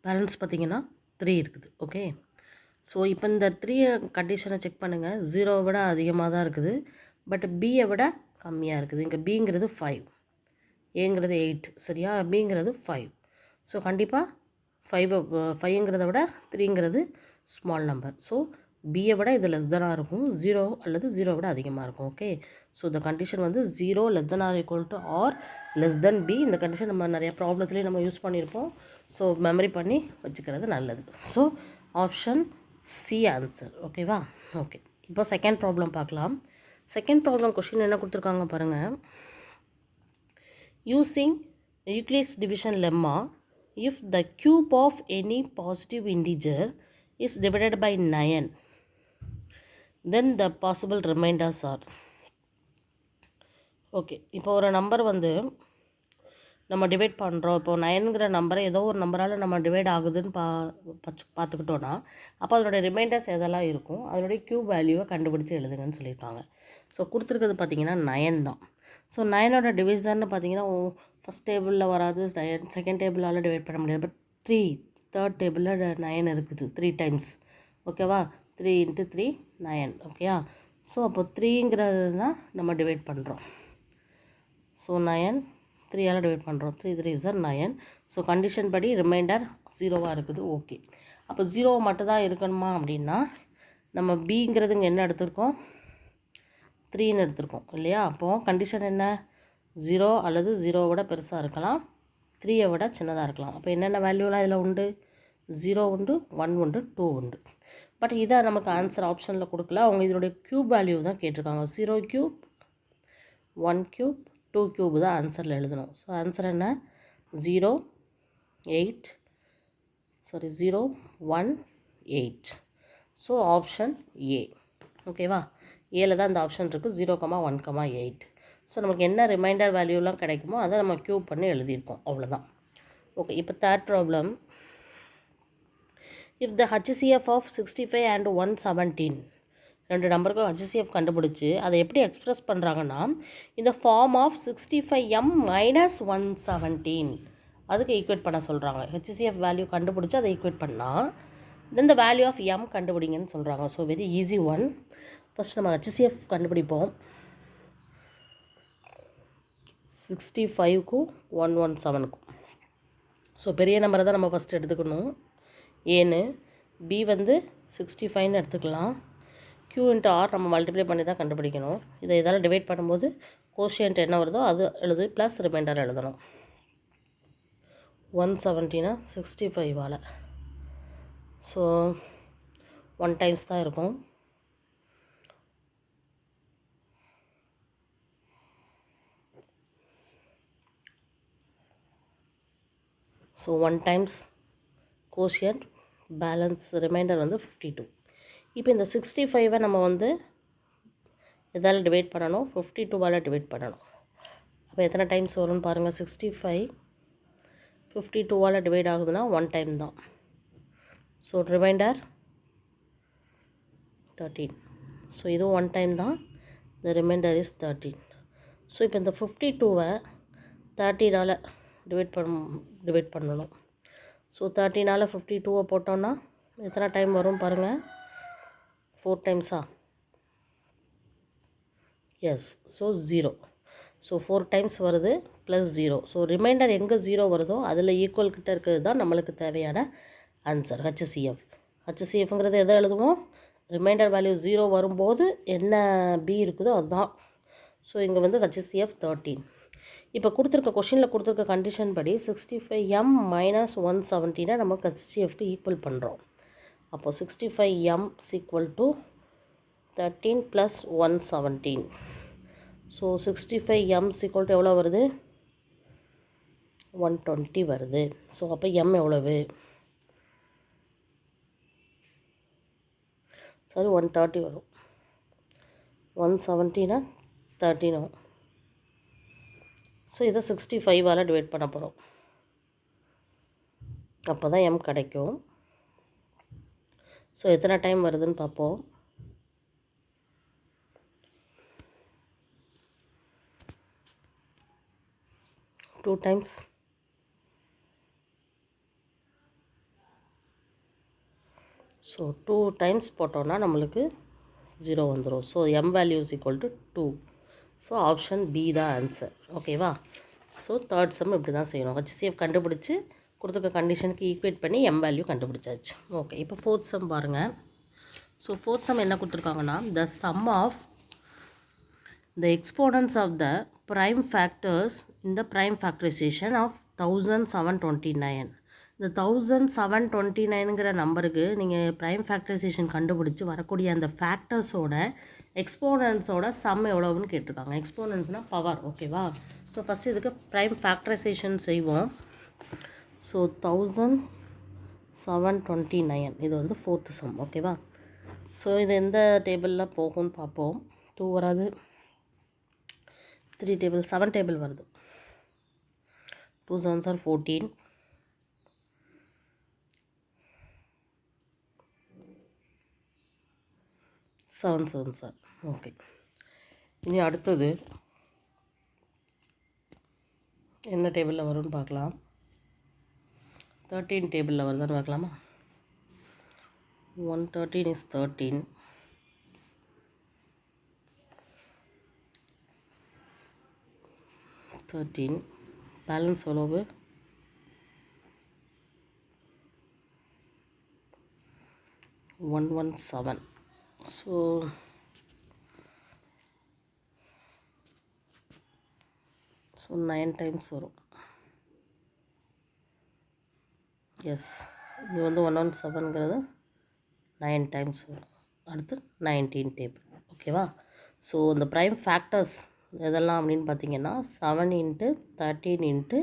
Balance பார்த்தீங்கன்னா 3 இருக்குது. Okay. So இப்போ இந்த 3 கண்டிஷனை செக் பண்ணுங்கள். 0 விட அதிகமாக தான் இருக்குது. பட் பியை விட கம்மியாக இருக்குது. இங்கே பிங்கிறது 5, ஏங்கிறது 8, சரியா? பிங்கிறது 5. ஸோ கண்டிப்பாக 5ங்கிறத விட 3ங்கிறது ஸ்மால் நம்பர். ஸோ பியை விட இது லெஸ் தெனாக இருக்கும். 0 அல்லது 0 விட அதிகமாக இருக்கும். ஓகே. ஸோ இந்த கண்டிஷன் வந்து 0 less than or equal to r less than b. இந்த கண்டிஷன் நம்ம நிறைய ப்ராப்ளத்துலேயும் நம்ம யூஸ் பண்ணியிருப்போம். ஸோ மெமரி பண்ணி வச்சுக்கிறது நல்லது. So option C answer. ஓகேவா? ஓகே. இப்போ செகண்ட் ப்ராப்ளம் பார்க்கலாம். செகண்ட் ப்ராப்ளம் கொஷின் என்ன கொடுத்துருக்காங்க பாருங்கள். Using Euclid's division lemma, if the cube of any positive integer is divided by 9, then the possible remainders are. Okay. இப்போ ஒரு நம்பர் வந்து நம்ம டிவைட் பண்ணுறோம். இப்போ 9ங்கிற நம்பரை ஏதோ ஒரு நம்பரால் நம்ம டிவைட் ஆகுதுன்னு பார்த்துக்கிட்டோன்னா அப்போ அதனுடைய ரிமைண்டர்ஸ் எதெல்லாம் இருக்கும், அதனுடைய க்யூப் வேல்யூவை கண்டுபிடிச்சி எழுதுங்கன்னு சொல்லியிருக்காங்க. ஸோ கொடுத்துருக்கிறது பார்த்திங்கன்னா 9 தான். ஸோ 9ஓட டிவிஷன்னு பார்த்திங்கன்னா ஃபஸ்ட் டேபிளில் வராது, செகண்ட் டேபிளால் டிவைட் பண்ண முடியாது. பட் 3 தேர்ட் டேபிளில் 9 இருக்குது 3 டைம்ஸ். ஓகேவா? 3 × 3 9. ஓகேயா? ஸோ அப்போ 3ங்கிறது தான் நம்ம டிவைட் பண்ணுறோம். ஸோ 9 3ஆல் டிவைட் பண்ணுறோம். 3 3 is 9. ஸோ கண்டிஷன் படி ரிமைண்டர் 0வாக இருக்குது. ஓகே. அப்போ 0 மட்டும் தான் இருக்கணுமா அப்படின்னா நம்ம பிங்கிறது இங்கே என்ன எடுத்திருக்கோம், 3ன்னு எடுத்திருக்கோம் இல்லையா? அப்போது கண்டிஷன் என்ன, 0 அல்லது 0 விட பெருசாக இருக்கலாம், 3ஐ விட சின்னதாக இருக்கலாம். அப்போ என்னென்ன வேல்யூலாம் இதில் உண்டு, 0 உண்டு, 1 உண்டு, 2 உண்டு. பட் இதை நமக்கு ஆன்சர் ஆப்ஷனில் கொடுக்கல. அவங்க இதனுடைய க்யூப் வேல்யூ தான் கேட்டிருக்காங்க. 0 க்யூப், 1 க்யூப், 2 க்யூப் தான் ஆன்சரில் எழுதணும். ஸோ ஆன்சர் என்ன, 0 1 8. So option A. ஓகேவா? ஏல தான் இந்த ஆப்ஷன் இருக்குது, 0, 1, 8. ஸோ நமக்கு என்ன ரிமைண்டர் வேல்யூலாம் கிடைக்குமோ அதை நம்ம க்யூப் பண்ணி எழுதியிருக்கோம், அவ்வளோதான். ஓகே. இப்போ third problem. If the HCF of 65 and 117, ரெண்டு நம்பருக்கும் HCF கண்டுபிடிச்சி அதை எப்படி எக்ஸ்ப்ரெஸ் பண்ணுறாங்கன்னா இந்த ஃபார்ம் ஆஃப் 65m - 117 அதுக்கு ஈக்குவேட் பண்ண சொல்கிறாங்க. HCF வேல்யூ கண்டுபிடிச்சி அதை ஈக்குவேட் பண்ணால் தென் த வேல்யூ ஆஃப் m கண்டுபிடிங்கன்னு சொல்கிறாங்க. So very easy one. First நம்ம HCF கண்டுபிடிப்போம். 65க்கும் 117க்கும். ஸோ பெரிய நம்பரை தான் நம்ம ஃபஸ்ட் எடுத்துக்கணும். ஏன்னு பி வந்து 65ன்னு எடுத்துக்கலாம். Q × R நம்ம மல்டிப்ளை பண்ணி தான் கண்டுபிடிக்கணும். இதை இதால் டிவைட் பண்ணும்போது கோஷியன்ட் என்ன வருதோ அது எழுது, ப்ளஸ் ரிமைண்டர் எழுதணும். 117 65ஆல். ஸோ 1 டைம்ஸ் தான் இருக்கும். So 1 times quotient, balance remainder வந்து 52. இப்போ இந்த 65ஐ நம்ம வந்து இதால் டிவைட் பண்ணணும், 52ஆல் டிவைட் பண்ணணும். அப்போ எத்தனை டைம்ஸ் வரும்னு பாருங்கள். 65 52ஆல் டிவைட் ஆகுதுன்னா 1 டைம் தான். So remainder 13. ஸோ இதுவும் 1 டைம் தான். த ரிமைண்டர் இஸ் 13. ஸோ இப்போ இந்த 52வை 13ஆல் டிவைட் பண்ணணும். ஸோ 13ஆல் 52வை போட்டோன்னா எத்தனை டைம் வரும் பாருங்கள். 4 டைம்ஸா? எஸ். ஸோ 0. ஸோ 4 டைம்ஸ் வருது ப்ளஸ் 0. ஸோ ரிமைண்டர் எங்கே 0 வருதோ அதில் ஈக்குவல் கிட்ட இருக்கிறது தான் நம்மளுக்கு தேவையான ஆன்சர் HCF. HCFங்கிறது எதை எழுதுவோம், ரிமைண்டர் வேல்யூ 0 வரும்போது என்ன பி இருக்குதோ அதுதான். ஸோ இங்கே வந்து HCF 13. இப்போ கொடுத்துருக்க கொஷினில் கொடுத்துருக்க கண்டிஷன் படி 65m - 117 நம்ம HCFக்கு ஈக்குவல் பண்ணுறோம். அப்போது 65m = 13 + 117. ஸோ 65m = எவ்வளோ வருது, 120 வருது. ஸோ அப்போ m எவ்வளவு, சாரி 130 வரும். 117 13. ஸோ இதை 65ஆல் டிவைட் பண்ண போகிறோம். அப்போ தான் m கிடைக்கும். ஸோ எத்தனை டைம் வருதுன்னு பார்ப்போம். 2 டைம்ஸ். ஸோ 2 டைம்ஸ் போட்டோன்னா நம்மளுக்கு 0 வந்துடும். So m value is equal to 2. So option B தான் ஆன்சர். ஓகேவா? ஸோ தேர்ட் சம் இப்படி தான் செய்யணும். HCF கண்டுபிடிச்சி கொடுத்துருக்க கண்டிஷனுக்கு ஈக்குவேட் பண்ணி m வேல்யூ கண்டுபிடிச்சாச்சு. ஓகே, இப்போ ஃபோர்த் சம் பாருங்கள். ஸோ ஃபோர்த் சம் என்ன கொடுத்துருக்காங்கன்னா, the sum of the exponents of the prime factors in the prime factorization of 1729. இந்த 1729ங்கிற நம்பருக்கு நீங்கள் ப்ரைம் ஃபேக்டரைசேஷன் கண்டுபிடிச்சி வரக்கூடிய அந்த ஃபேக்டர்ஸோட எக்ஸ்போனன்ஸோட சம் எவ்வளோன்னு கேட்டிருக்காங்க. எக்ஸ்போனன்ஸ்னால் பவர். ஓகேவா? ஸோ ஃபஸ்ட்டு இதுக்கு ப்ரைம் ஃபேக்டரைசேஷன் செய்வோம். ஸோ 1729 இது வந்து ஃபோர்த்து சம். ஓகேவா? ஸோ இது எந்த டேபிளில் போகும்னு பார்ப்போம். 2 வராது, 3 டேபிள், 7 டேபிள் வருது. 2 7s are 14. 7 7s are okay. இனி அடுத்தது என்ன டேபிளில் வரும்னு பார்க்கலாம். 13 டேபிளில் வருதான்னு பார்க்கலாமா? 113 is 13. 13 பேலன்ஸ் எவ்வளவு? 117. ஸோ ஸோ 9 டைம்ஸ் வரும். எஸ், இது வந்து 117ங்கிறது 9 டைம்ஸ் வரும். அடுத்து 19 டேபிள். ஓகேவா? ஸோ இந்த ப்ரைம் ஃபேக்டர்ஸ் எதெல்லாம் அப்படின்னு பார்த்தீங்கன்னா 7 × 13 ×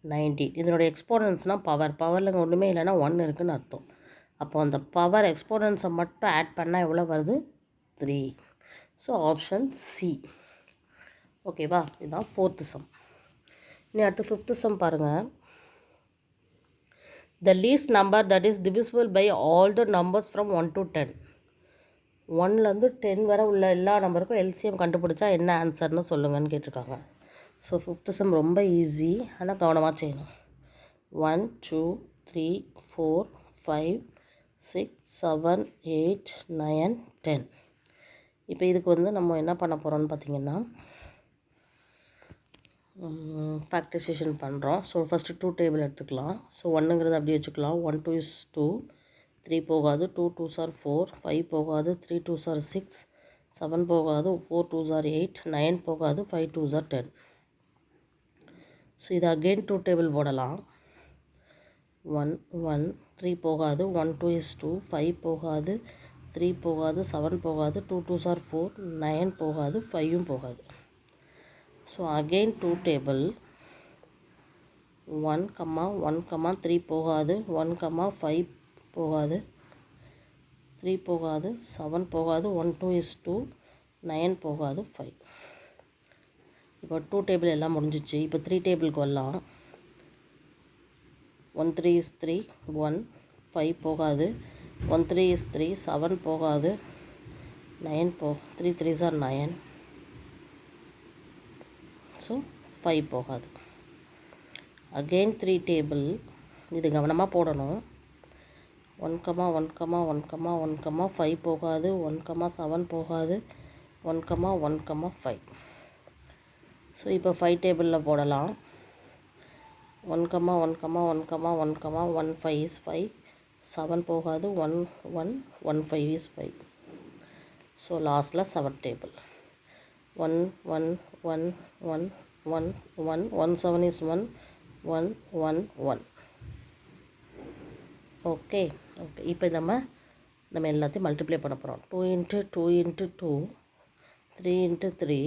19. இதனுடைய எக்ஸ்போனன்ஸ்னால் பவர். பவரில் ஒன்றுமே இல்லைன்னா 1 இருக்குதுன்னு அர்த்தம். அப்போ அந்த பவர் எக்ஸ்போனன்ஸை மட்டும் ஆட் பண்ணால் எவ்வளோ வருது? 3. So option C. ஓகேவா? இதுதான் ஃபோர்த்து சம். இனி அடுத்து ஃபிஃப்த்து சம் பாருங்கள். The least number that is divisible by all the numbers from 1 to 10. 1லேருந்து 10 வரை உள்ள எல்லா நம்பருக்கும் எல்சிஎம் கண்டுபிடிச்சா என்ன ஆன்சர்னு சொல்லுங்கன்னு கேட்டிருக்காங்க. ஸோ ஃபிஃப்த்து சம் ரொம்ப ஈஸி, ஆனால் கவனமாக செய்யணும். 1 2 3 4 5 6 7 8 9 10. இப்போ இதுக்கு வந்து நம்ம என்ன பண்ண போகிறோம்னு பார்த்திங்கன்னா, ஃபேக்டரைசேஷன் பண்ணுறோம். ஸோ ஃபஸ்ட்டு 2 டேபிள் எடுத்துக்கலாம். ஸோ 1ங்கிறது அப்படியே வச்சுக்கலாம். 1 2 is 2, 3 போகாது, 2 2s are 4, 5 போகாது, 3 2s are 6, 7 போகாது, 4 2s are 8, 9 போகாது, 5 2s are 10. ஸோ இது அகெயின் 2 டேபிள் போடலாம். 1 1 3 போகாது, 1 2 is 2, 5 போகாது, 3 போகாது, 7 போகாது, 2 2s are 4, 9 போகாது, 5ம் போகாது. So again 2 table. 1 1 3 போகாது, 1 5 போகாது, 3 போகாது, 7 போகாது, 1 2 is 2, 9 போகாது, 5. இப்போ 2 டேபிள் எல்லாம் முடிஞ்சிச்சு. இப்போ 3 டேபிளுக்கு வரலாம். 1 3 is 3, 1 5 போகாது, 1 3 is 3, 7 போகாது, 9 3 3s are 9. ஸோ 5 போகாது. Again 3 table. இது கவனமாக போடணும். 1 1 1 1 5 போகாது, 1 7 போகாது, 1 1 5. ஸோ இப்போ 5 டேபிளில் போடலாம். 1 1 1 1 1 5 is 5, 7 போகாது, 1 1 1 5 is 5. ஸோ லாஸ்ட்டில் 7 டேபிள். 1 1 1 1 1 1 1 7 is 1 1 1 1. Okay okay. இப்போ நம்ம எல்லாத்தையும் மல்டிப்ளை பண்ண போகிறோம். 2 × 2 × 2, 3 × 3,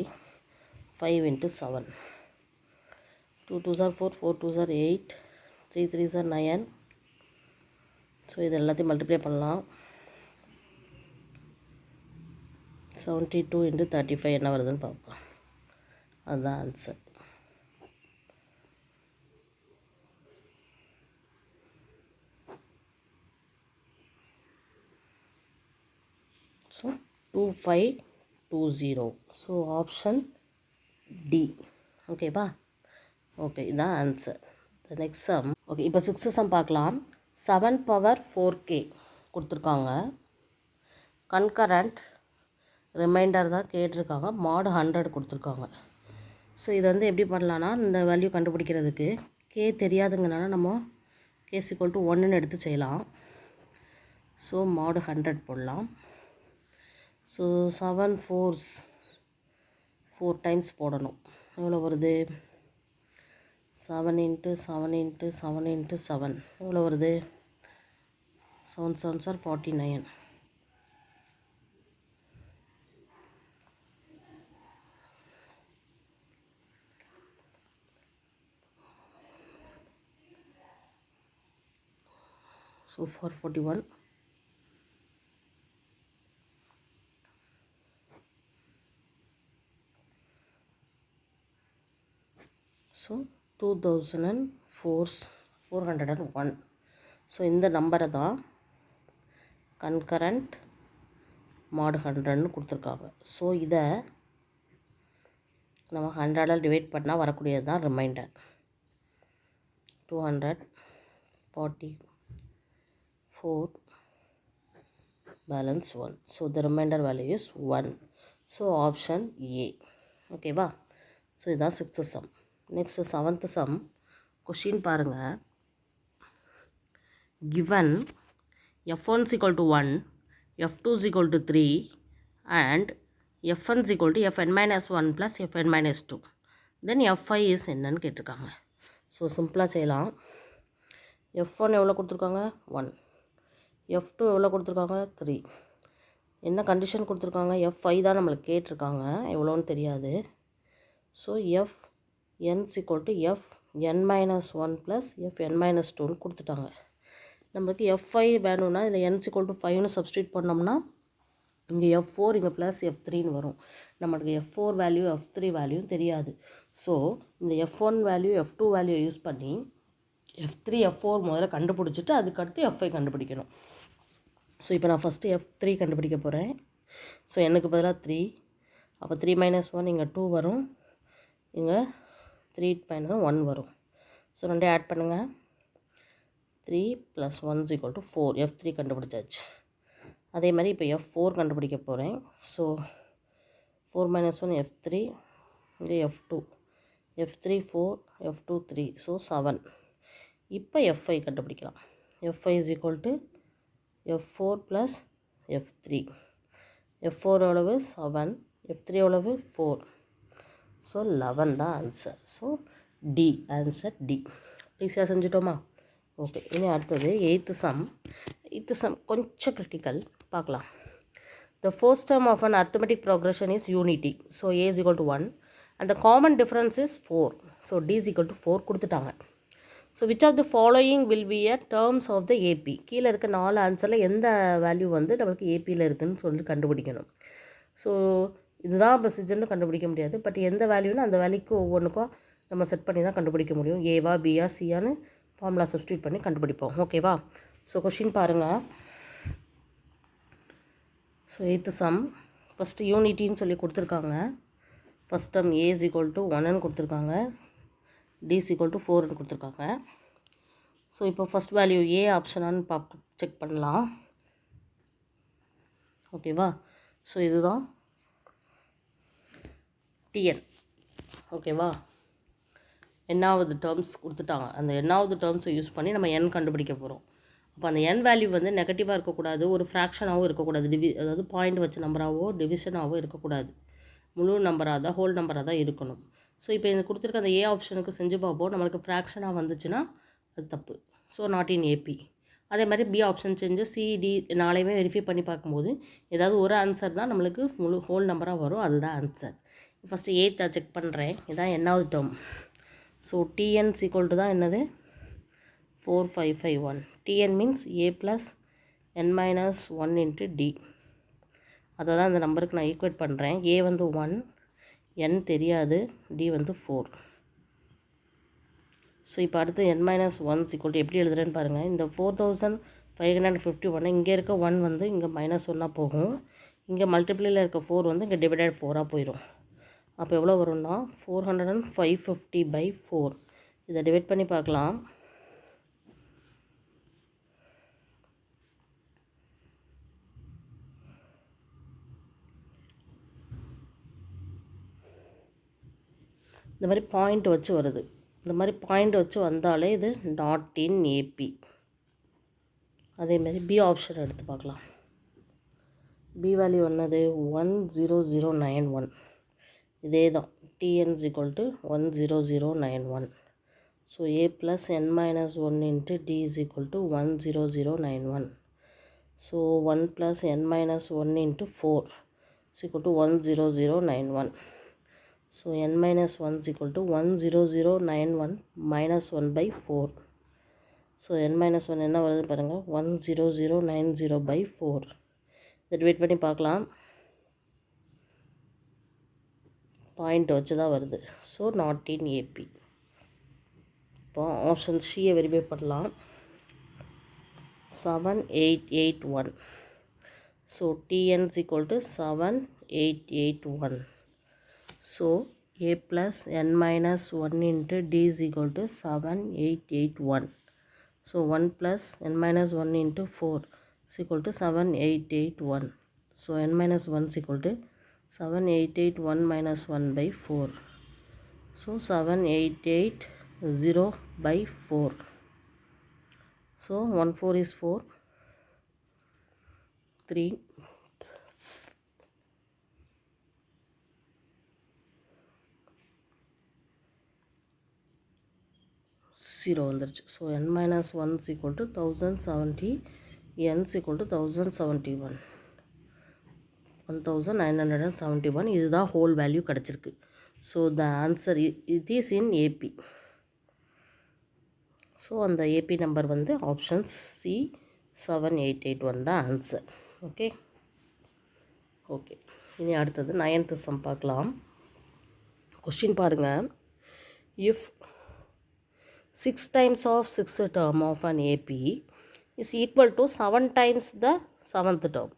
5 × 7. 2 2s are 4, 4 2s are 8, 3 3s are 9. So இது எல்லாத்தையும் மல்டிப்ளை பண்ணலாம். 72 × 35 என்ன வருதுன்னு பார்ப்போம். அதுதான் answer. So 2520. So option D. ஓகேவா? ஓகே, இதுதான் answer. The next sum. Okay, இப்போ 6th சம் பார்க்கலாம். 7 power 4k. கொடுத்துருக்காங்க. கன்கரண்ட் ரிமைண்டர் தான் கேட்டிருக்காங்க. mod 100 கொடுத்துருக்காங்க. ஸோ இதை வந்து எப்படி பண்ணலான்னா, இந்த வேல்யூ கண்டுபிடிக்கிறதுக்கு கே தெரியாதுங்கனால நம்ம k = 1ன்னு எடுத்து செய்யலாம். ஸோ mod 100 போடலாம். ஸோ 7 4s 4 டைம்ஸ் போடணும். எவ்வளோ வருது? 7 × 7 × 7 × 7 எவ்வளோ வருது? 7 7s are 49. So 441. So 2004 so இந்த நம்பரை தான் கன்கரண்ட் mod 100ன்னு கொடுத்துருக்காங்க. ஸோ இதை நம்ம 100ஆல் டிவைட் பண்ணால் வரக்கூடியது தான் remainder. 244 balance 1. So the remainder value is 1. So option A. ஓகேவா? ஸோ இதுதான் 6th sum. Next 7th sum. Question பாருங்கள். given f1 = 1, f2 = 3 and fn = fn - 1 plus fn - 2, then f5 is என்னன்னு கேட்டிருக்காங்க. ஸோ சிம்பிளாக செய்யலாம். f1 எவ்வளோ கொடுத்துருக்காங்க? 1. f2 எவ்வளோ கொடுத்துருக்காங்க? 3. என்ன கண்டிஷன் கொடுத்துருக்காங்க? f5 தான் நம்மளுக்கு கேட்டிருக்காங்க, எவ்வளோன்னு தெரியாது. So fn = fn - 1 plus fn - 2ன்னு கொடுத்துட்டாங்க. நம்மளுக்கு f5 வேணும்னா இதில் n = 5ன்னு சப்ஸ்டியூட் பண்ணோம்னா இங்கே f4 இங்கே ப்ளஸ் f3ன்னு வரும். நம்மளுக்கு f4 வேல்யூ f3 வேல்யூ தெரியாது. ஸோ இந்த f1 value f2 value use பண்ணி f3 f4 முதல்ல கண்டுபிடிச்சிட்டு அதுக்கடுத்து f5 கண்டுபிடிக்கணும். ஸோ இப்போ நான் ஃபஸ்ட்டு f3 கண்டுபிடிக்க போகிறேன். ஸோ எனக்கு பதிலாக 3, அப்போ 3 - 1 இங்கே 2 வரும், இங்கே 3 - 1 வரும். ஸோ ரெண்டே ஆட் பண்ணுங்கள். 3 + 1 = 4. f3 கண்டுபிடிச்சாச்சு. அதே மாதிரி இப்போ f4 கண்டுபிடிக்க போகிறேன். ஸோ 4 - 1 f3, இங்கே f2, f3 4, f2 3, ஸோ 7. இப்போ f5 கண்டுபிடிக்கலாம். f5 = f4 + f3. f4 எவ்வளவு? 7. f3 எவ்வளவு? 4. ஸோ 11 தான் answer. So D, answer D. ஈஸியாக செஞ்சுட்டோமா? ஓகே, இனி அடுத்தது 8th சம். 8th சம் கொஞ்சம் கிரிட்டிக்கல், பார்க்கலாம். The first term of an arithmetic progression is unity. So a is equal to 1 and the common difference is 4. So d is equal to 4 கொடுத்துட்டாங்க. So which of the following will be a terms of the AP? கீழே இருக்க 4 ஆன்சரில் எந்த value வந்து நம்மளுக்கு ஏபியில் இருக்குதுன்னு சொல்லி கண்டுபிடிக்கணும். So இதுதான் ப்ரொசீஜர்னு கண்டுபிடிக்க முடியாது. பட் எந்த வேல்யூன்னு அந்த வேல்யூக்கு ஒவ்வொன்றுக்கும் நம்ம செட் பண்ணி தான் கண்டுபிடிக்க முடியும். ஏவா பியா சியான்னு ஃபார்முலா சப்ஸ்டியூட் பண்ணி கண்டுபிடிப்போம். ஓகேவா? ஸோ கொஷின் பாருங்கள். So 8th sum. ஃபஸ்ட்டு யூனிட்டின்னு சொல்லி கொடுத்துருக்காங்க. First term a is equal to 1ன்னு கொடுத்துருக்காங்க, d is equal to 4ன்னு கொடுத்துருக்காங்க. ஸோ இப்போ ஃபஸ்ட் வேல்யூ ஏ ஆப்ஷனான்னு செக் பண்ணலாம். ஓகேவா? ஸோ இதுதான் tn. ஓகேவா? என்னாவது டேர்ம்ஸ் கொடுத்துட்டாங்க. அந்த என்னாவது டேர்ம்ஸை யூஸ் பண்ணி நம்ம n கண்டுபிடிக்க போகிறோம். அப்போ அந்த n வேல்யூ வந்து நெகட்டிவாக இருக்கக்கூடாது, ஒரு ஃப்ராக்ஷனாகவும் இருக்கக்கூடாது, அதாவது பாயிண்ட் வச்ச நம்பராகவோ டிவிஷனாகவோ இருக்கக்கூடாது, முழு நம்பராக தான், ஹோல் நம்பராக தான் இருக்கணும். ஸோ இப்போ இந்த கொடுத்துருக்க அந்த ஏ ஆப்ஷனுக்கு செஞ்சு பார்ப்போம். நம்மளுக்கு ஃப்ராக்ஷனாக வந்துச்சுன்னா அது தப்பு. So not in AP. அதே மாதிரி பி ஆப்ஷன் செஞ்சு சிடி நாளையுமே வெரிஃபை பண்ணி பார்க்கும்போது ஏதாவது ஒரு ஆன்சர் தான் நம்மளுக்கு முழு ஹோல் நம்பராக வரும், அதுதான் ஆன்சர். ஃபஸ்ட்டு ஏ செக் பண்ணுறேன். இதான் என்னாவது டேர்ம். ஸோ tn = தான் என்னது? 4551. tn means a + n - 1 × d. அதை தான் இந்த நம்பருக்கு நான் ஈக்குவேட் பண்ணுறேன். a வந்து 1, n தெரியாது, d வந்து 4. ஸோ இப்போ அடுத்து n - 1 எப்படி எழுதுறேன்னு பாருங்கள். இந்த 4551 இங்கே இருக்க 1 வந்து இங்கே -1ஆக போகும், இங்கே மல்டிப்ளையில் இருக்க 4 வந்து இங்கே டிவைடட் 4ஆக போயிடும். அப்போ எவ்வளோ வரும்னா 450/4. இதை டிவைட் பண்ணி பார்க்கலாம். இந்த மாதிரி பாயிண்ட் வச்சு வருது. இந்த மாதிரி பாயிண்ட் வச்சு வந்தாலே இது நாட் இன் ஏபி. அதேமாதிரி பி ஆப்ஷன் எடுத்து பார்க்கலாம். பி வேல்யூ என்னது 10091. இதே தான் TN = 10091. So a + n - 1 × d = 10091. So 1 + n - 1 × 4 = 10091. So n - 1 = 10091 - 1/4. So n - 1 என்ன வருது பாருங்கள், 10090/4. இதை டிவைட் பண்ணி பார்க்கலாம். பாயிண்ட் வச்சு தான் வருது. So not in AP. இப்போ ஆப்ஷன் சியை வெரிஃபை பண்ணலாம். 7881. So TN = 7881. So a + n - 1 × d = 7881. So 1 + n - 1 × 4 = 7881. So n - 1 = 7881 - 1/4. So 7880/4. So 1 4 is 4, 3, 0 வந்துருச்சு. So n - 1 = 1070, n = 1071, 1971. இதுதான் ஹோல் வேல்யூ கிடச்சிருக்கு. So the answer it is in AP. So அந்த AP number வந்து option C 7881 தான் answer. Okay. இனி அடுத்தது 9th some பார்க்கலாம். Question பாருங்கள். If 6 times of 6th term of an AP is equal to 7 times the 7th term,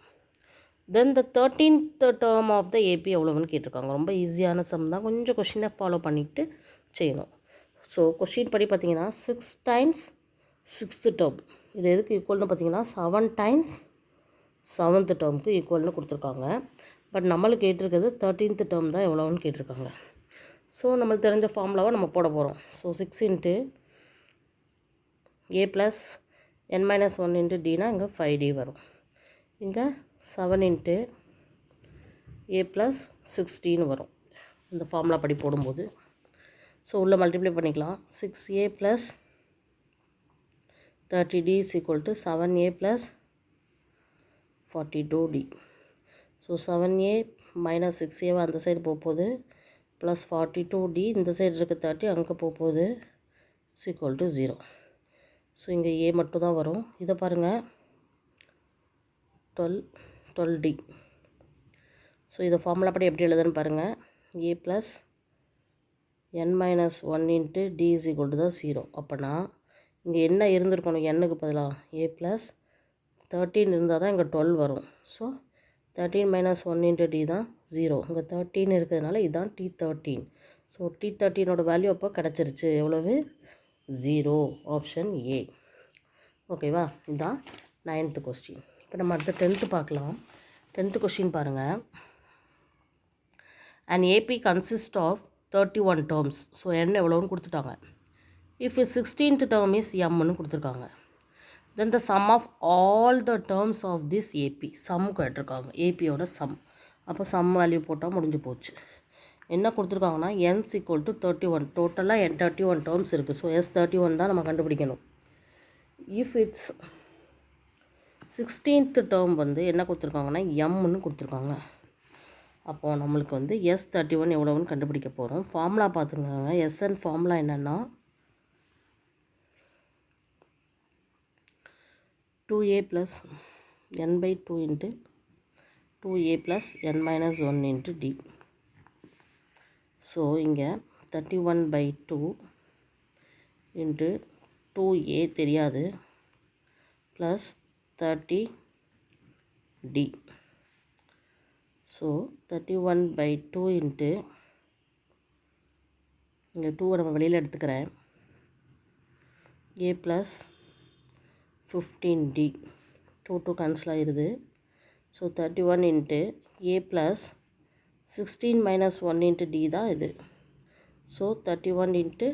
then the 13th term of the AP எவ்வளோன்னு கேட்டிருக்காங்க. ரொம்ப ஈஸியான சம் தான். கொஞ்சம் கொஷினை ஃபாலோ பண்ணிவிட்டு செய்யணும். ஸோ கொஷின் படி பார்த்தீங்கன்னா 6 times 6th term இது எதுக்கு ஈக்குவல்னு பார்த்தீங்கன்னா 7 times 7th termக்கு ஈக்குவல்னு கொடுத்துருக்காங்க. பட் நம்மளுக்கு கேட்டிருக்கிறது 13th term தான் எவ்வளோன்னு கேட்டிருக்காங்க. ஸோ நம்மளுக்கு தெரிஞ்ச ஃபார்முலாவை நம்ம போட போகிறோம். ஸோ 6 × a + n - 1 × dனா இங்கே 5d வரும். இங்கே 7 × a + 16 வரும் இந்த ஃபார்முலா படி போடும்போது. ஸோ உள்ளே மல்டிப்ளை பண்ணிக்கலாம். 6a + 30d = 7a + 42d. So 7a - 6a அந்த சைடு போகுது, ப்ளஸ் 42d இந்த சைடு இருக்க 30 அங்கே போகுது, = 0. ஸோ இங்கே a மட்டும் தான் வரும். இதை பாருங்கள் 12d. ஸோ இதை ஃபார்முலா படி எப்படி எழுதுன்னு பாருங்கள். a + n - 1 × d = 0. அப்போனா இங்கே என்ன இருந்திருக்கணும், n-க்கு பதிலாக a + 13 இருந்தால் தான் இங்கே 12 வரும். ஸோ 13 - 1 × d தான் 0. இங்கே 13 இருக்கிறதுனால இதுதான் T13. ஸோ T13ஓட வேல்யூ அப்போ கிடச்சிருச்சு. எவ்வளவு? 0. Option A. ஓகேவா? இதுதான் 9th கொஸ்டின். இப்போ நம்ம அடுத்த 10th பார்க்கலாம். 10th கொஸ்டின் பாருங்கள். an AP consists of 31 terms. So n எவ்வளோன்னு கொடுத்துட்டாங்க. if 16th term is mன்னு கொடுத்துருக்காங்க. then the sum of all the terms of this AP. Sum கேட்டிருக்காங்க. ஏபியோட சம். அப்போ சம் வேல்யூ போட்டால் முடிஞ்சு போச்சு. என்ன கொடுத்துருக்காங்கன்னா n = 31. டோட்டலாக 31 டேர்ம்ஸ் இருக்குது. ஸோ S31 தான் நம்ம கண்டுபிடிக்கணும். இஃப் இட்ஸ் 16th டேர்ம் வந்து என்ன கொடுத்துருக்காங்கன்னா mன்னு கொடுத்துருக்காங்க. அப்போது நம்மளுக்கு வந்து S31 எவ்வளோன்னு கண்டுபிடிக்க போகிறோம். ஃபார்முலா பார்த்துக்கோங்க. SN ஃபார்முலா என்னென்னா 2a + n/2 × 2a + n - 1 × d. So இங்கே 31/2 × 2a தெரியாது ப்ளஸ் 30d. ஸோ 31/2 இன்ட்டு இங்கே 2 நம்ம வெளியில் எடுத்துக்கிறேன், a + 15d. 2 கேன்சல் ஆகிடுது. ஸோ 31 × a + 16 - 1 × d தான் இது. ஸோ 31 இன்ட்டு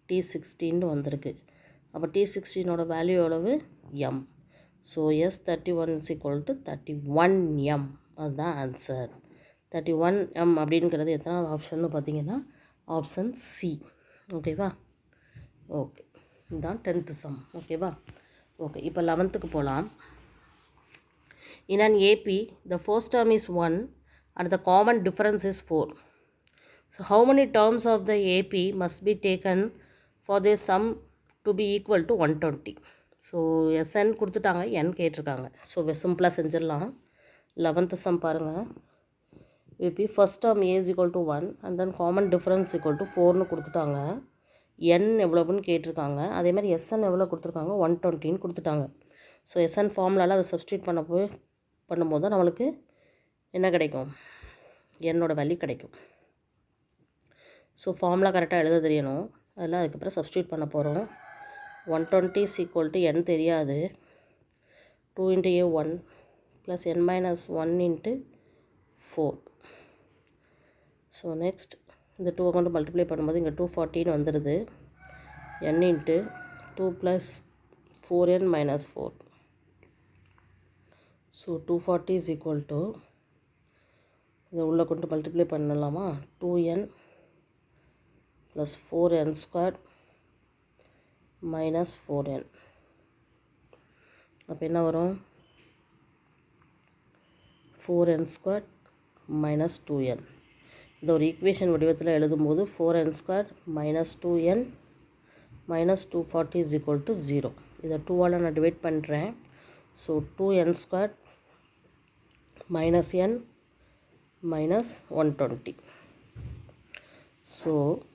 T16 வந்திருக்கு. அப்போ T16ஓட வேல்யூ எவ்வளவு? M. So S31 is equal to 31M. அதுதான் ஆன்சர். 31M அப்படிங்கிறது எத்தனாவது ஆப்ஷன்னு பார்த்தீங்கன்னா ஆப்ஷன் சி. ஓகேவா? ஓகே, இதுதான் 10th சம். ஓகேவா? ஓகே, இப்போ 11க்கு போகலாம். In an AP, the first term is 1 and the common difference is 4. So, how many terms of the AP must be taken for this sum to be equal to 120? So SN கொடுத்துட்டாங்க, N கேட்டிருக்காங்க. So சிம்பிளாக செஞ்சிடலாம். 11th some பாருங்கள். AP first term A is equal to 1 and then common difference equal to 4னு கொடுத்துட்டாங்க. N எவ்வளோன்னு கேட்டிருக்காங்க. அதே மாதிரி SN எவ்வளோ கொடுத்துருக்காங்க? 120ன்னு கொடுத்துட்டாங்க. ஸோ SN ஃபார்முலாவில் அதை சப்ஸ்டியூட் பண்ணும்போது தான் நம்மளுக்கு என்ன கிடைக்கும்? என்னோட வேல்யூ கிடைக்கும். ஸோ ஃபார்முலா கரெக்டாக எழுத தெரியணும். அதெல்லாம் அதுக்கப்புறம் சப்ஸ்டியூட் பண்ண போகிறோம். 120 is equal to N தெரியாது. 2 into A 1 plus N minus 1 into 4. So next இந்த 2 கொண்டு மல்டிப்ளை பண்ணும்போது இங்கே 240ன்னு வந்துடுது. N into 2 plus 4N minus 4. So 240 is equal to இதை உள்ளே கொண்டு மல்டிப்ளை பண்ணலாமா? 2N plus 4N squared minus 4N. அப்போ என்ன வரும்? 4N squared minus 2N. இந்த ஒரு ஈக்குவேஷன் வடிவத்தில் எழுதும்போது 4N squared minus 2N minus 240 is equal to 0. இதை 2ஆல் நான் டிவைட் பண்ணுறேன். So 2N squared minus N minus 120. So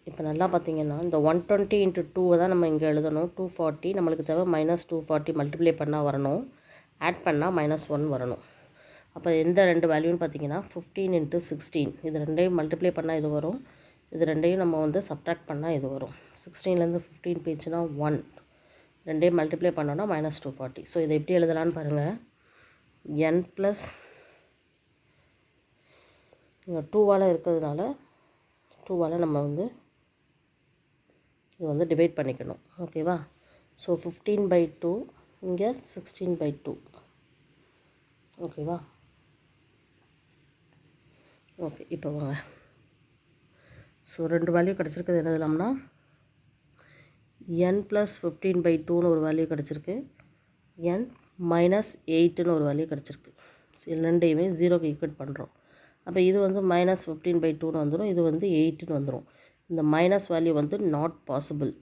இப்போ நல்லா பார்த்தீங்கன்னா இந்த 120 into 2 தான் நம்ம இங்கே எழுதணும். 240 நம்மளுக்கு தேவை minus 240 மல்டிப்ளை பண்ணால் வரணும். ஆட் பண்ணால் -1 வரணும். அப்போ எந்த ரெண்டு வேல்யூன்னு பார்த்தீங்கன்னா 15 into 16. இது ரெண்டையும் மல்டிப்ளை பண்ணால் இது வரும். இது ரெண்டையும் நம்ம வந்து சப்ட்ராக்ட் பண்ணால் இது வரும். 16லேருந்து 15 போயிடுச்சுன்னா 1. ரெண்டையும் மல்டிப்ளை பண்ணோன்னா -240. ஸோ இதை எப்படி எழுதலான்னு பாருங்கள். n ப்ளஸ் இங்கே 2ஆல் இருக்கிறதுனால 2ஆல் நம்ம வந்து இது வந்து டிவைட் பண்ணிக்கணும். ஓகேவா? ஸோ 15/2 இங்கே 16/2. ஓகேவா? ஓகே, இப்போ வாங்க. ஸோ ரெண்டு வேல்யூ கிடச்சிருக்குது. என்ன எழுதலாம்னா n ப்ளஸ் 15/2ன்னு ஒரு வேல்யூ கிடச்சிருக்கு. n மைனஸ் 8ன்னு ஒரு வேல்யூ கிடச்சிருக்கு. ஸோ இது ரெண்டையுமே 0க்கு ஈக்குவேட் பண்ணுறோம். அப்போ இது வந்து minus 15/2ன்னு வந்துடும். இது வந்து 8ன்னு வந்துடும். இந்த மைனஸ் வேல்யூ வந்து not possible.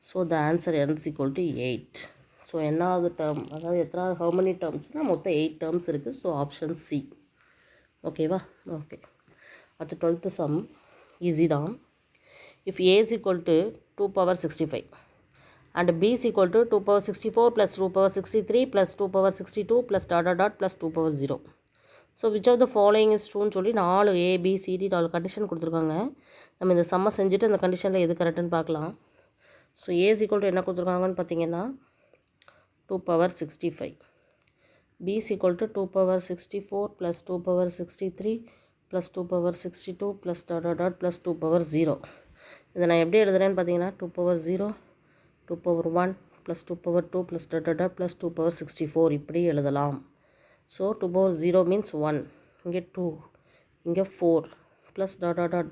So the answer n is equal to 8. So என்னாவது டேர்ம், அதாவது எத்தனாவது how many டேர்ம்ஸ்னால் மொத்தம் 8 டேர்ம்ஸ் இருக்குது. So option C. ஓகேவா? ஓகே, அடுத்து 12th சம் ஈஸி தான். If A is equal to 2 power 65 and B is equal to 2 power 64 plus 2 power 63 plus 2 power 62 plus plus 2 power 0. So which of the following is ட்ரூன்னு சொல்லி 4 ABCD 4 condition கொடுத்துருக்காங்க. நம்ம இந்த சம்மை செஞ்சுட்டு அந்த கண்டிஷனில் எது கரெக்டுன்னு பார்க்கலாம். So A is equal to என்ன கொடுத்துருக்காங்கன்னு பார்த்தீங்கன்னா 2 power 65. B is equal to 2 power 64 plus 2 power 63 plus 2 power 62 plus plus 2 power 0. இதை நான் எப்படி எழுதுறேன்னு பார்த்தீங்கன்னா 2 power 0, 2 power 1 plus 2 power 2 plus plus 2 power 64 இப்படி எழுதலாம். ஸோ 2 power 0 means 1, இங்கே 2, இங்கே 4 plus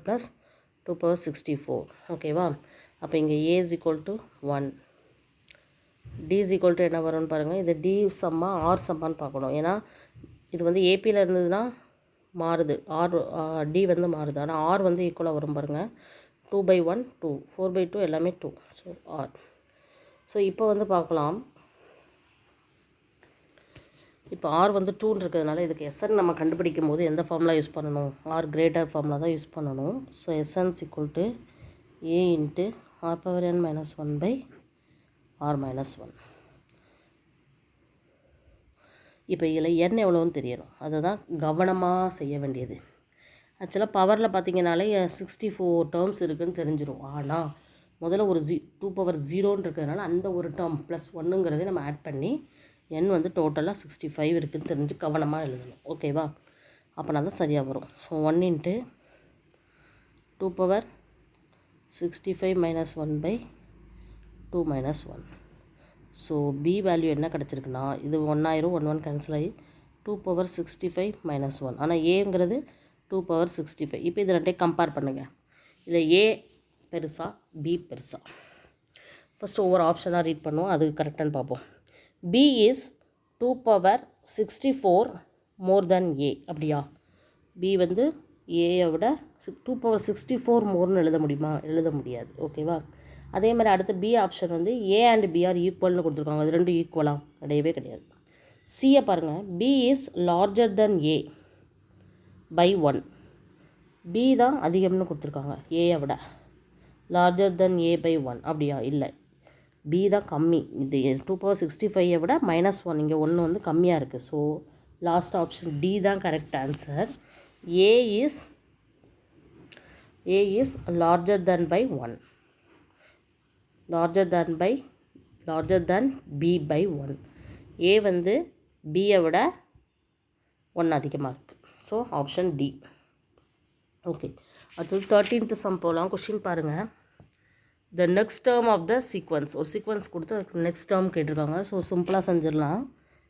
plus 2 power 64. ஓகேவா? அப்போ இங்கே A is equal to 1, D is equal to என்ன வரும்னு பாருங்கள். இது D சம்மா R சம்மான்னு பார்க்கணும். ஏன்னா இது வந்து ஏபியில் இருந்ததுன்னா மாறுது, D வந்து மாறுது. ஆனால் R வந்து ஈக்குவலாக வரும் பாருங்கள். 2/1 2, 4/2 எல்லாமே 2. So R. ஸோ இப்போ வந்து பார்க்கலாம். இப்போ R வந்து 2ன்னு இருக்கிறதுனால இதுக்கு SN நம்ம கண்டுபிடிக்கும் போது எந்த ஃபார்முலா யூஸ் பண்ணணும்? R கிரேட்டர் ஃபார்முலா தான் யூஸ் பண்ணணும். So SN is equal to A into R power n minus 1 by R minus 1. இப்போ இதில் n எவ்வளோன்னு தெரியணும். அதை தான் கவனமாக செய்ய வேண்டியது. ஆக்சுவலாக பவரில் பார்த்தீங்கனாலே 64 டேர்ம்ஸ் இருக்குதுன்னு தெரிஞ்சிடும். ஆனால் முதல்ல ஒரு 2 power 0ன்னு இருக்கிறதுனால அந்த ஒரு டேர்ம் ப்ளஸ் 1ங்கிறதே நம்ம ஆட் பண்ணி n வந்து டோட்டலாக 65 இருக்குதுன்னு தெரிஞ்சு கவனமாக எழுதணும். ஓகேவா? அப்போனா தான் சரியாக வரும். So 1 into 2 power 65 minus 1 by 2 minus 1. So b value என்ன கிடச்சிருக்குன்னா இது 1 ஆயிரும், 1 கேன்சல் ஆகி 2 power 65 minus 1. ஆனால் ஏங்கிறது 2 power 65. இப்போ இது ரெண்டையும் கம்பேர் பண்ணுங்கள். இதில் ஏ பெருசா பி பெருசா? ஃபஸ்ட்டு ஒவ்வொரு ஆப்ஷனாக ரீட் பண்ணுவோம், அது கரெக்டானு பார்ப்போம். b is 2 power 64 more than a. அப்படியா? b வந்து ஏயை விட 2 power 64 மோர்னு எழுத முடியுமா? எழுத முடியாது. ஓகேவா? அதே மாதிரி அடுத்த பி ஆப்ஷன் வந்து ஏ அண்ட் பி ஆர் ஈக்குவல்னு கொடுத்துருக்காங்க. அது ரெண்டும் ஈக்குவலாக கிடையவே கிடையாது. சியை பாருங்கள், B is larger than A by 1. B தான் அதிகம்னு கொடுத்துருக்காங்க ஏயை விட, லார்ஜர் தென் ஏ பை 1. அப்படியா? இல்லை, பி தான் கம்மி. இது 2 power 65 விட -1, இங்கே 1 வந்து கம்மியாக இருக்குது. ஸோ லாஸ்ட் ஆப்ஷன் டி தான் correct answer. A is larger than by 1, larger than B by 1. A வந்து பியை விட 1 அதிகமாக இருக்குது. So option D. ஓகே, அது 13th சம் போகலாம். கொஷின் பாருங்கள். The next term of the sequence, ஒரு சீக்வன்ஸ் கொடுத்து அதுக்கு நெக்ஸ்ட் டேர்ம் கேட்டிருக்காங்க. ஸோ சிம்பிளாக செஞ்சிடலாம்,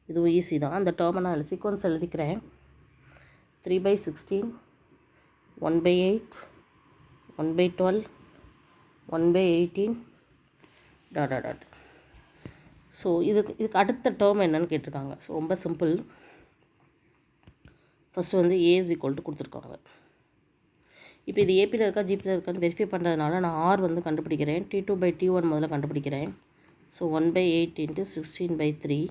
இதுவும் ஈஸி தான். அந்த டேர்மை நான் சீக்வன்ஸ் எழுதிக்கிறேன். 3/16, 1/8, 1/12, 1/18 டாட். ஸோ இதுக்கு அடுத்த டேர்ம் என்னன்னு கேட்டிருக்காங்க. ஸோ ரொம்ப சிம்பிள். ஃபஸ்ட்டு வந்து ஏ இஸ் ஈக்குவல் டு கொடுத்துருக்காங்க. இப்போ இது ஏபியில் இருக்கா ஜிபியில் இருக்கான்னு வெரிஃபை பண்ணுறதுனால நான் ஆர் வந்து கண்டுபிடிக்கிறேன். T2/T1 முதல்ல கண்டுபிடிக்கிறேன். ஸோ 1/8 × 16/3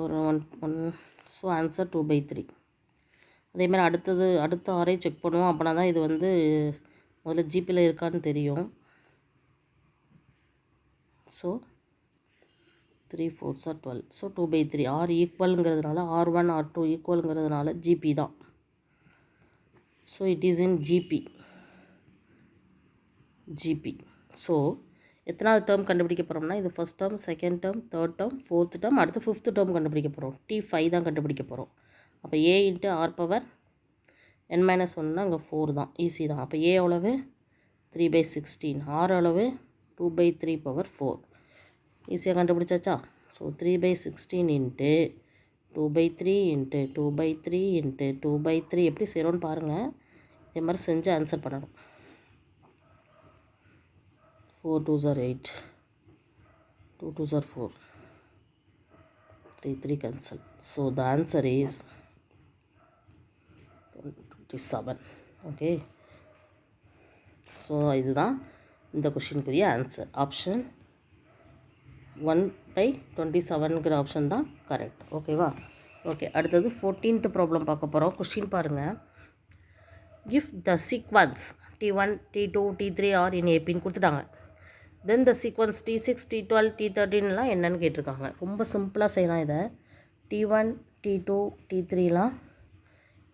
ஒரு 1. So answer 2/3. அதேமாதிரி அடுத்த ஆரே செக் பண்ணுவோம். அப்படின்னா தான் இது வந்து முதல்ல ஜிபியில் இருக்கான்னு தெரியும். So 3 4s are 12. So 2/3. R ஈக்குவலுங்கிறதுனால, R1 R2 ஈக்குவலுங்கிறதுனால ஜிபி தான். So it is in GP. So எத்தனாவது டேர்ம் கண்டுபிடிக்க போகிறோம்னா, இது first term, second term, third term, fourth term, அடுத்து 5th டேர்ம் கண்டுபிடிக்க போகிறோம். T5 தான் கண்டுபிடிக்க போகிறோம். அப்போ a × r பவர் n-1னா இங்கே 4 தான், ஈஸி தான். அப்போ a எவ்வளவு? 3/16. r அளவு 2/3 பவர் 4. ஈஸியாக கண்டுபிடிச்சாச்சா? ஸோ 3/16 × 2/3 × 2/3 × 2/3 எப்படி செய்கிறோன்னு பாருங்கள். இதே மாதிரி செஞ்சு ஆன்சர் பண்ணணும். 4 2s are 8, 2 2s are 4, 3 3 cancel. So the answer is 27. Okay, so இதுதான் இந்த கொஷினுக்குரிய ஆன்சர். ஆப்ஷன் 1/27ங்கிற ஆப்ஷன் தான் கரெக்ட். ஓகேவா? ஓகே, அடுத்தது 14th ப்ராப்ளம் பார்க்க போகிறோம். கொஷின் பாருங்கள். If the sequence T1, T2, T3 are in ஏபின்னு கொடுத்துட்டாங்க. தென் த சீக்வன்ஸ் T6, T12, T13லாம் என்னன்னு கேட்டிருக்காங்க. ரொம்ப சிம்பிளாக செய்யலாம் இதை. T1, T2, T3லாம்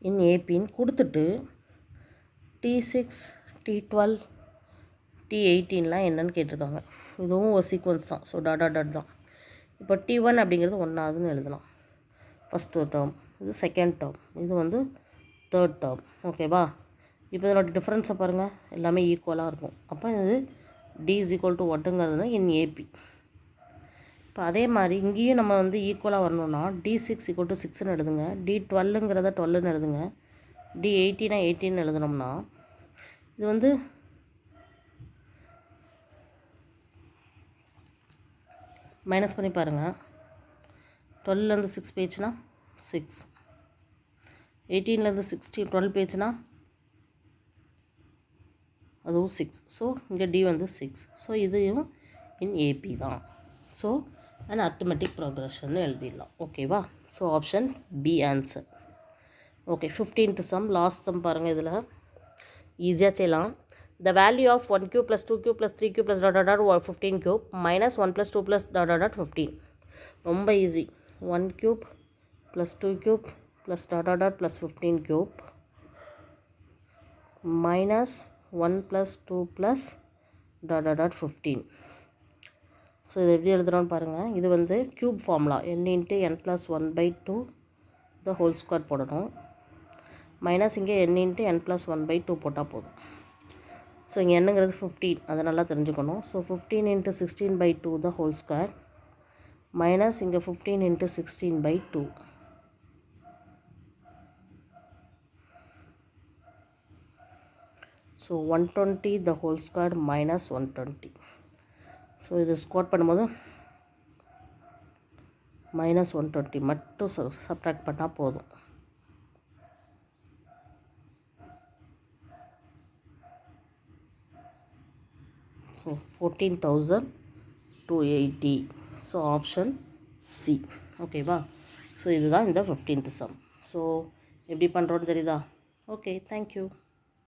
இன் ஏபின்னு கொடுத்துட்டு T6, T12, T18லாம் என்னன்னு கேட்டிருக்காங்க. இதுவும் ஒரு சீக்வன்ஸ் தான். ஸோ டாட் தான். இப்போ T1 அப்படிங்கிறது 1ஆவதுன்னு எழுதலாம், ஃபஸ்ட் ஒரு டேர்ம். இது செகண்ட் டேர்ம், இது வந்து தேர்ட் டேர்ம். ஓகேவா? இப்போ இதனோட டிஃப்ரென்ஸை பாருங்கள், எல்லாமே ஈக்குவலாக இருக்கும். அப்போ இது D is equal to 1ங்கிறது இன் ஏபி. இப்போ அதே மாதிரி இங்கேயும் நம்ம வந்து ஈக்குவலாக வரணும்னா D6 = 6ன்னு எழுதுங்க, D12ங்கிறத 12ன்னு எழுதுங்க, D18 18ன்னு எழுதுனோம்னா இது வந்து மைனஸ் பண்ணி பாருங்கள். 12லேருந்து 6 போயிடுச்சுன்னா 6, 18லேருந்து 12 போயிடுச்சுன்னா அதுவும் 6. ஸோ இங்கே D வந்து 6. ஸோ இதுவும் இன் ஏபி தான். ஸோ அண்ட் அர்த்தமெட்டிக் ப்ரோக்ரஷன் எழுதிடலாம். ஓகேவா? So option B answer. Okay, 15th sum, last sum பாருங்கள். இதில் ஈஸியாக செய்யலாம். The value of 1³ + 2³ + 3³ + .. 15³ - 1 + 2 + ... 15. ரொம்ப ஈஸி. 1³ + 2³ + ... + 15³ - 1 + 2 + ... 15. ஸோ இது எப்படி எழுதுகிறோன்னு பாருங்கள். இது வந்து cube formula, n × n + 1/2 the whole square போடணும். மைனஸ் இங்கே n இன்ட்டு n + 1/2 போட்டால் போதும். ஸோ இங்கே என்னங்கிறது 15, அதை நல்லா தெரிஞ்சுக்கணும். So 15 × 16/2 the whole square minus இங்கே 15 × 16/2. So 120 the whole square minus 120. So இது ஸ்கொயர் பண்ணும்போது மைனஸ் 120 மட்டும் சப்ட்ராக்ட் பண்ணால் போதும். ஸோ 14,280. So option C. ஓகேவா? ஸோ இதுதான் இந்த 15th சம். ஸோ எப்படி பண்ணுறோன்னு தெரியுதா? Okay, thank you.